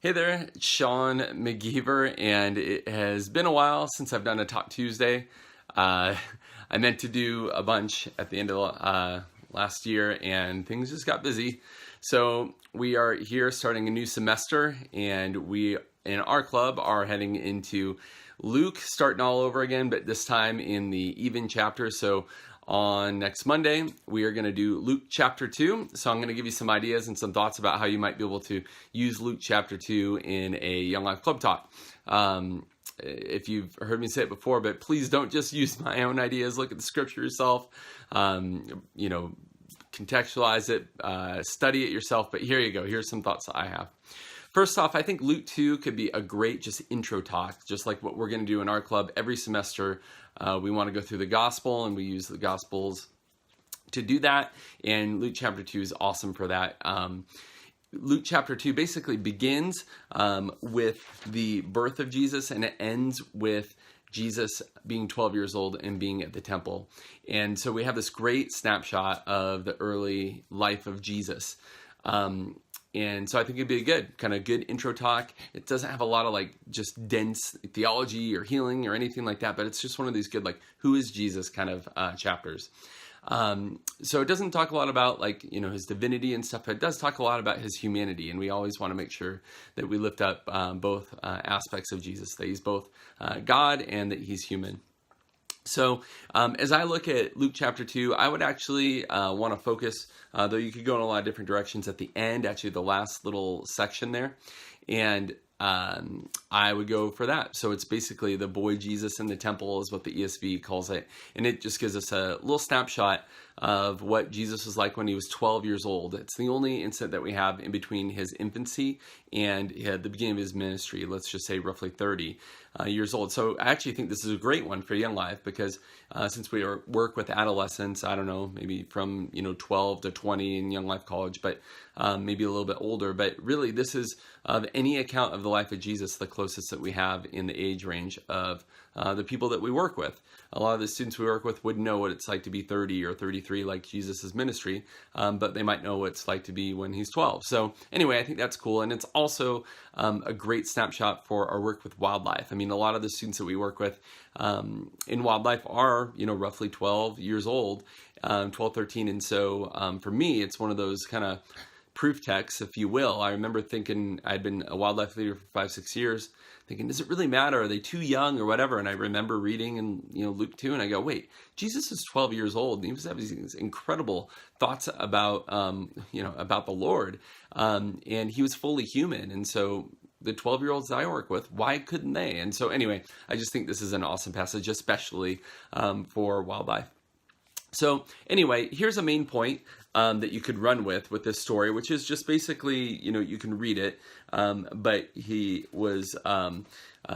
Hey there, it's Sean McGeever, and it has been a while since I've done a Talk Tuesday. Uh, I meant to do a bunch at the end of last year, and things just got busy. So we are here starting a new semester, and we in our club are heading into Luke, starting all over again, but this time in the even chapter. So on next Monday, we are going to do Luke chapter 2. So I'm going to give you some ideas and some thoughts about how you might be able to use Luke chapter 2 in a Young Life Club talk. If you've heard me say it before, but please don't just use my own ideas. Look at the scripture yourself, contextualize it, study it yourself. But here you go. Here's some thoughts that I have. First off, I think Luke 2 could be a great just intro talk, just like what we're going to do in our club every semester. We want to go through the gospel, and we use the gospels to do that, and Luke chapter 2 is awesome for that. Luke chapter 2 basically begins with the birth of Jesus, and it ends with Jesus being 12 years old and being at the temple. And so we have this great snapshot of the early life of Jesus. And so I think it'd be a good intro talk. It doesn't have a lot of just dense theology or healing or anything like that, but it's just one of these good, who is Jesus kind of chapters. So it doesn't talk a lot about his divinity and stuff, but it does talk a lot about his humanity. And we always want to make sure that we lift up both aspects of Jesus, that he's both God and that he's human. So as I look at Luke chapter 2, I would actually want to focus, though you could go in a lot of different directions at the end, actually the last little section there. And I would go for that. So it's basically the boy Jesus in the temple is what the ESV calls it. And it just gives us a little snapshot of what Jesus was like when he was 12 years old. It's the only incident that we have in between his infancy and the beginning of his ministry, let's just say roughly 30 years old. So I actually think this is a great one for Young Life because since we work with adolescents, I don't know, maybe from 12 to 20 in Young Life College, but maybe a little bit older. But really, this is of any account of the life of Jesus, the closest that we have in the age range of the people that we work with. A lot of the students we work with wouldn't know what it's like to be 30 or 33 like Jesus' ministry, but they might know what it's like to be when he's 12. So anyway, I think that's cool. And it's also a great snapshot for our work with Wyldlife. I mean, a lot of the students that we work with in Wyldlife are, roughly 12 years old, 12, 13. And so for me, it's one of those kind of proof texts, if you will. I remember thinking I'd been a wildlife leader for 5-6 years, thinking, does it really matter? Are they too young or whatever? And I remember reading in Luke 2, and I go, wait, Jesus is 12 years old, and he was having these incredible thoughts about about the Lord, and he was fully human, and so the 12-year-olds I work with, why couldn't they? And so anyway, I just think this is an awesome passage, especially for Wyldlife. So anyway, here's a main point that you could run with this story, which is just basically, you can read it, but he was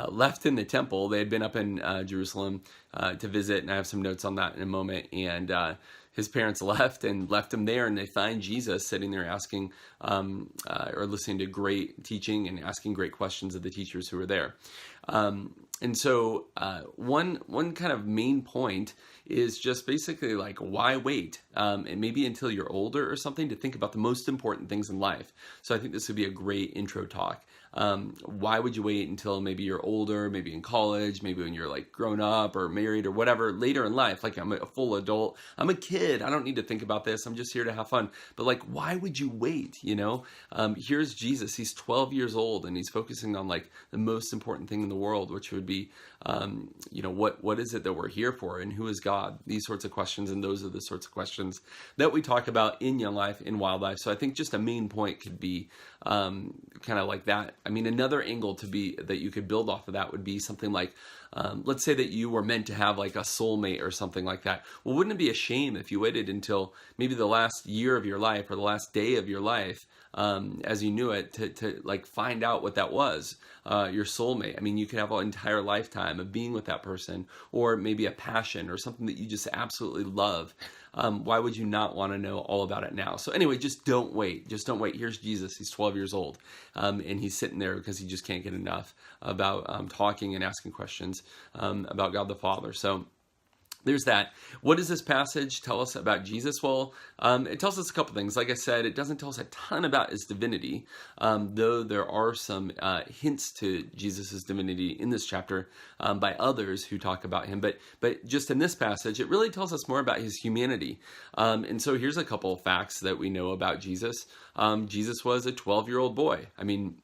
left in the temple. They had been up in Jerusalem to visit, and I have some notes on that in a moment, and his parents left him there, and they find Jesus sitting there asking or listening to great teaching and asking great questions of the teachers who were there. And so one kind of main point is just basically why wait? And maybe until you're older or something to think about the most important things in life. So I think this would be a great intro talk. Why would you wait until maybe you're older, maybe in college, maybe when you're grown up or married or whatever later in life? I'm a full adult. I'm a kid. I don't need to think about this. I'm just here to have fun. But why would you wait? Here's Jesus. He's 12 years old and he's focusing on the most important thing in the world, which would be, what is it that we're here for and who is God? These sorts of questions, and those are the sorts of questions that we talk about in Young Life, in Wyldlife. So I think just a main point could be kind of like that. I mean, another angle that you could build off of that would be something let's say that you were meant to have a soulmate or something like that. Well, wouldn't it be a shame if you waited until maybe the last year of your life or the last day of your life as you knew it to find out what that was, your soulmate? I mean, you could have an entire lifetime of being with that person, or maybe a passion or something that you just absolutely love. Why would you not want to know all about it now? So anyway, just don't wait. Just don't wait. Here's Jesus. He's 12 years old, and he's sitting there because he just can't get enough about talking and asking questions about God the Father. So there's that. What does this passage tell us about Jesus? Well, it tells us a couple things. Like I said, it doesn't tell us a ton about his divinity, though there are some hints to Jesus' divinity in this chapter by others who talk about him. But just in this passage, it really tells us more about his humanity. And so here's a couple of facts that we know about Jesus. Jesus was a 12-year-old boy. I mean,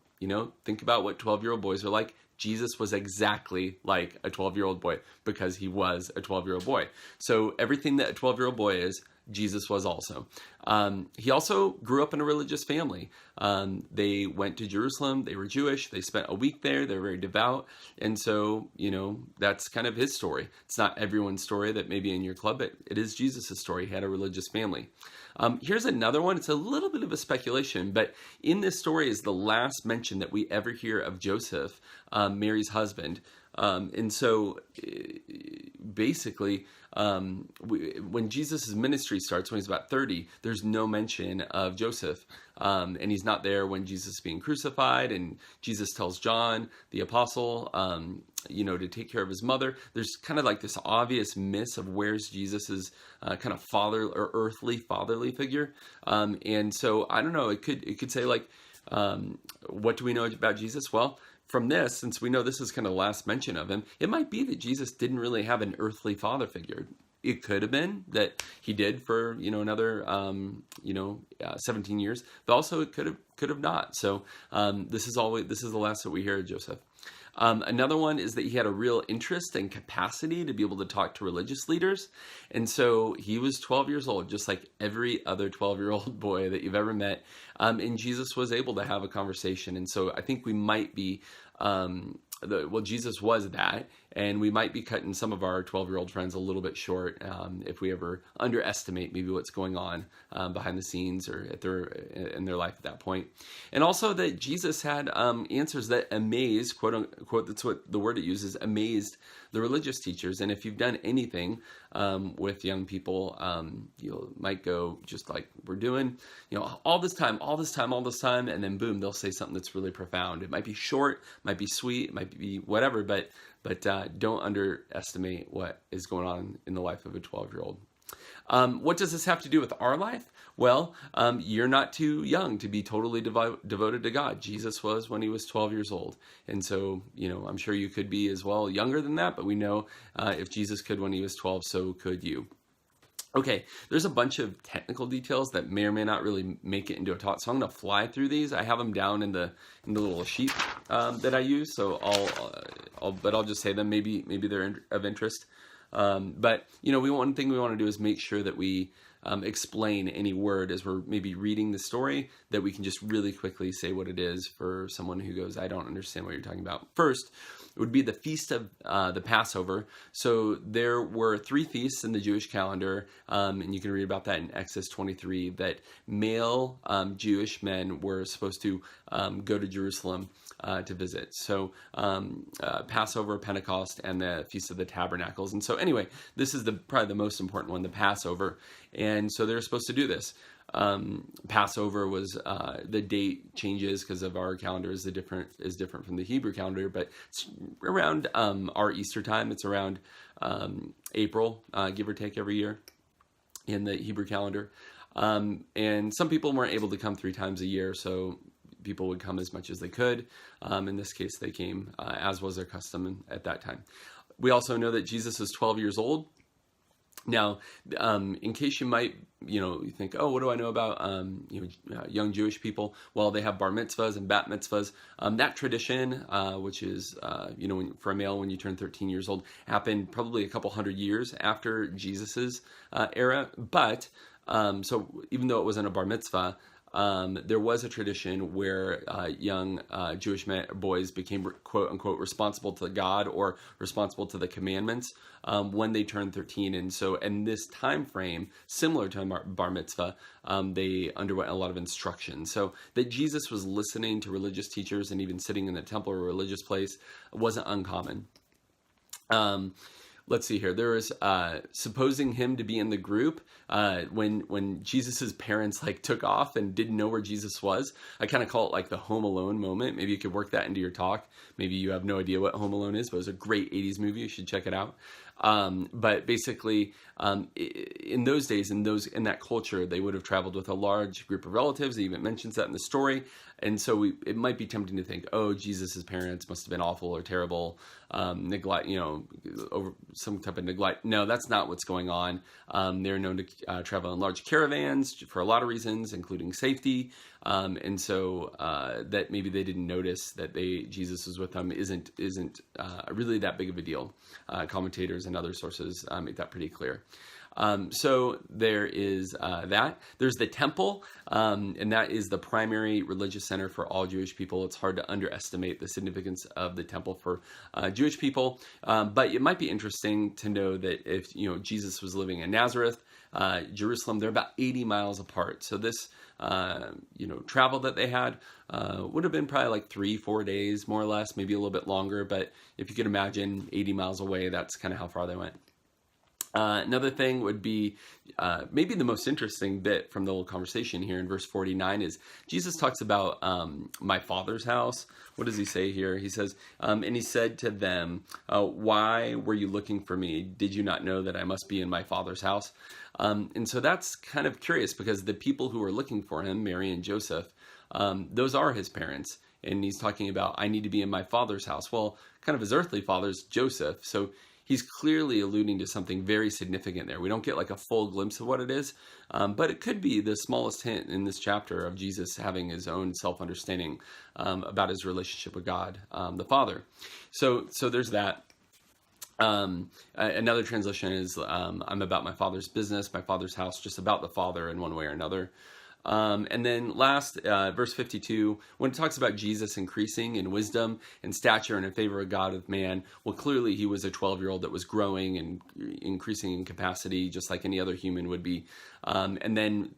think about what 12-year-old boys are like. Jesus was exactly like a 12-year-old boy because he was a 12-year-old boy. So everything that a 12-year-old boy is, Jesus was also. He also grew up in a religious family. They went to Jerusalem. They were Jewish. They spent a week there. They're very devout. And so, that's kind of his story. It's not everyone's story that may be in your club, but it is Jesus' story. He had a religious family. Here's another one. It's a little bit of a speculation, but in this story is the last mention that we ever hear of Joseph, Mary's husband. And so basically, when Jesus' ministry starts, when he's about 30, there's no mention of Joseph. And he's not there when Jesus is being crucified, and Jesus tells John, the apostle, to take care of his mother. There's kind of like this obvious miss of where's Jesus's kind of father or earthly fatherly figure. And so I don't know, it could say like, what do we know about Jesus? Well, from this, since we know this is kind of the last mention of him, it might be that Jesus didn't really have an earthly father figure. It could have been that he did for, another, 17 years, but also it could have not. So this is the last that we hear of Joseph. Another one is that he had a real interest and capacity to be able to talk to religious leaders. And so he was 12 years old, just like every other 12-year-old boy that you've ever met. And Jesus was able to have a conversation. And so I think we might be, Jesus was that, and we might be cutting some of our 12-year-old friends a little bit short if we ever underestimate maybe what's going on behind the scenes or in their life at that point. And also that Jesus had answers that amazed, quote unquote, that's what the word it uses, amazed the religious teachers. And if you've done anything with young people, you might go just like we're doing, all this time, and then boom, they'll say something that's really profound. It might be short, might be sweet, might be whatever, but don't underestimate what is going on in the life of a 12-year-old. What does this have to do with our life? Well, you're not too young to be totally devoted to God. Jesus was when he was 12 years old. And so, I'm sure you could be as well younger than that, but we know if Jesus could when he was 12, so could you. Okay, there's a bunch of technical details that may or may not really make it into a talk, so I'm going to fly through these. I have them down in the little sheet that I use, so I'll just say them. Maybe they're of interest. But one thing we want to do is make sure that we explain any word as we're maybe reading the story, that we can just really quickly say what it is for someone who goes, I don't understand what you're talking about. First, it would be the feast of the Passover. So there were 3 feasts in the Jewish calendar, and you can read about that in Exodus 23, that male Jewish men were supposed to go to Jerusalem to visit. So Passover, Pentecost, and the Feast of the Tabernacles. And so anyway, this is probably the most important one, the Passover. And so they're supposed to do this. Passover was the date changes because of our calendar is different from the Hebrew calendar, but it's around our Easter time. It's around April, give or take, every year in the Hebrew calendar. And some people weren't able to come 3 times a year, so people would come as much as they could. In this case, they came as was their custom at that time. We also know that Jesus is 12 years old. Now, in case you might, you think, oh, what do I know about, young Jewish people? Well, they have bar mitzvahs and bat mitzvahs. That tradition, which is, for a male, when you turn 13 years old, happened probably a couple hundred years after Jesus's era. But, so even though it wasn't a bar mitzvah, there was a tradition where young Jewish boys became, quote unquote, responsible to God or responsible to the commandments when they turned 13. And so in this time frame, similar to a bar mitzvah, they underwent a lot of instruction. So that Jesus was listening to religious teachers and even sitting in the temple or a religious place wasn't uncommon. let's see here. There was supposing him to be in the group when Jesus's parents like took off and didn't know where Jesus was. I kind of call it like the Home Alone moment. Maybe you could work that into your talk. Maybe you have no idea what Home Alone is, but it was a great 80s movie. You should check it out. But basically, in those days, in that culture, they would have traveled with a large group of relatives. It even mentions that in the story. And so it might be tempting to think, oh, Jesus's parents must have been awful or terrible, neglect, over some type of neglect. No, that's not what's going on. They're known to travel in large caravans for a lot of reasons, including safety. And so that maybe they didn't notice that Jesus was with them isn't really that big of a deal. Commentators and other sources make that pretty clear. So there is that. There's the temple, and that is the primary religious center for all Jewish people. It's hard to underestimate the significance of the temple for Jewish people, but it might be interesting to know that if Jesus was living in Nazareth, Jerusalem, they're about 80 miles apart. So this travel that they had would have been probably like 3-4 days, more or less, maybe a little bit longer. But if you could imagine 80 miles away, that's kind of how far they went. Another thing would be maybe the most interesting bit from the whole conversation here in verse 49 is Jesus talks about my Father's house. What does he say here? He says, and he said to them, why were you looking for me? Did you not know that I must be in my Father's house? And so that's kind of curious because the people who are looking for him, Mary and Joseph, those are his parents. And he's talking about, I need to be in my Father's house. Well, kind of his earthly father's Joseph. So he's clearly alluding to something very significant there. We don't get like a full glimpse of what it is, but it could be the smallest hint in this chapter of Jesus having his own self-understanding about his relationship with God, the Father. So there's that. Another translation is I'm about my Father's business, my Father's house, just about the Father in one way or another. And then last, verse 52, when it talks about Jesus increasing in wisdom and stature and in favor of God with man, well, clearly he was a 12-year-old that was growing and increasing in capacity, just like any other human would be. And then,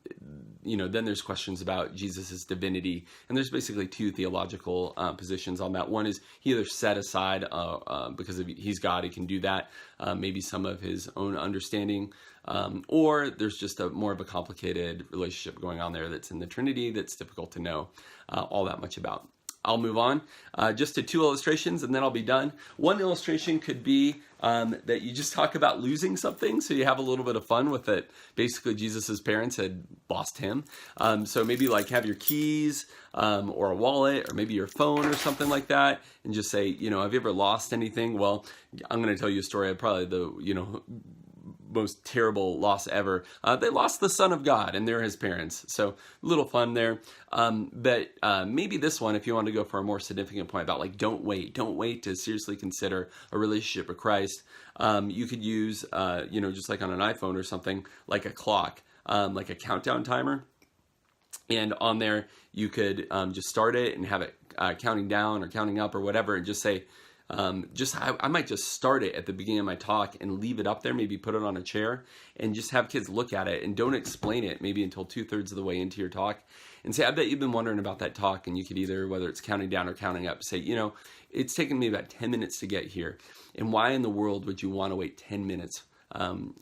then there's questions about Jesus's divinity. And there's basically two theological positions on that. One is he either set aside because he's God, he can do that, maybe some of his own understanding, or there's just more of a complicated relationship going on there that's in the Trinity that's difficult to know all that much about. I'll move on just to two illustrations and then I'll be done. One illustration could be that you just talk about losing something, so you have a little bit of fun with it. Basically, Jesus's parents had lost him. So maybe like have your keys or a wallet or maybe your phone or something like that and just say, have you ever lost anything? Well, I'm going to tell you a story of probably the, most terrible loss ever. They lost the Son of God and they're his parents. So a little fun there. But maybe this one, if you want to go for a more significant point about like, don't wait to seriously consider a relationship with Christ. You could use, just like on an iPhone or something, like a clock, like a countdown timer. And on there, you could just start it and have it counting down or counting up or whatever, and just say, I might just start it at the beginning of my talk and leave it up there, maybe put it on a chair and just have kids look at it and don't explain it maybe until 2/3 of the way into your talk and say, I bet you've been wondering about that talk. And you could either, whether it's counting down or counting up, say, it's taken me about 10 minutes to get here. And why in the world would you want to wait 10 minutes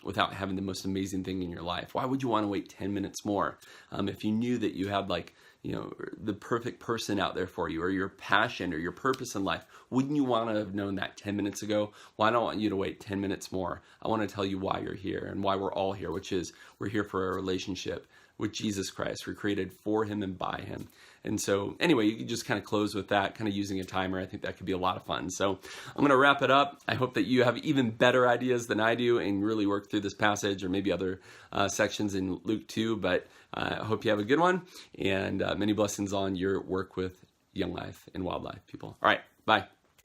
without having the most amazing thing in your life? Why would you want to wait 10 minutes more if you knew that you had the perfect person out there for you, or your passion or your purpose in life? Wouldn't you want to have known that 10 minutes ago? Well, I don't want you to wait 10 minutes more. I want to tell you why you're here and why we're all here, which is we're here for a relationship with Jesus Christ. We're created for him and by him. And so anyway, you can just kind of close with that, kind of using a timer. I think that could be a lot of fun. So I'm going to wrap it up. I hope that you have even better ideas than I do and really work through this passage or maybe other sections in Luke 2. But I hope you have a good one, and many blessings on your work with Young Life and Wyldlife people. All right, bye.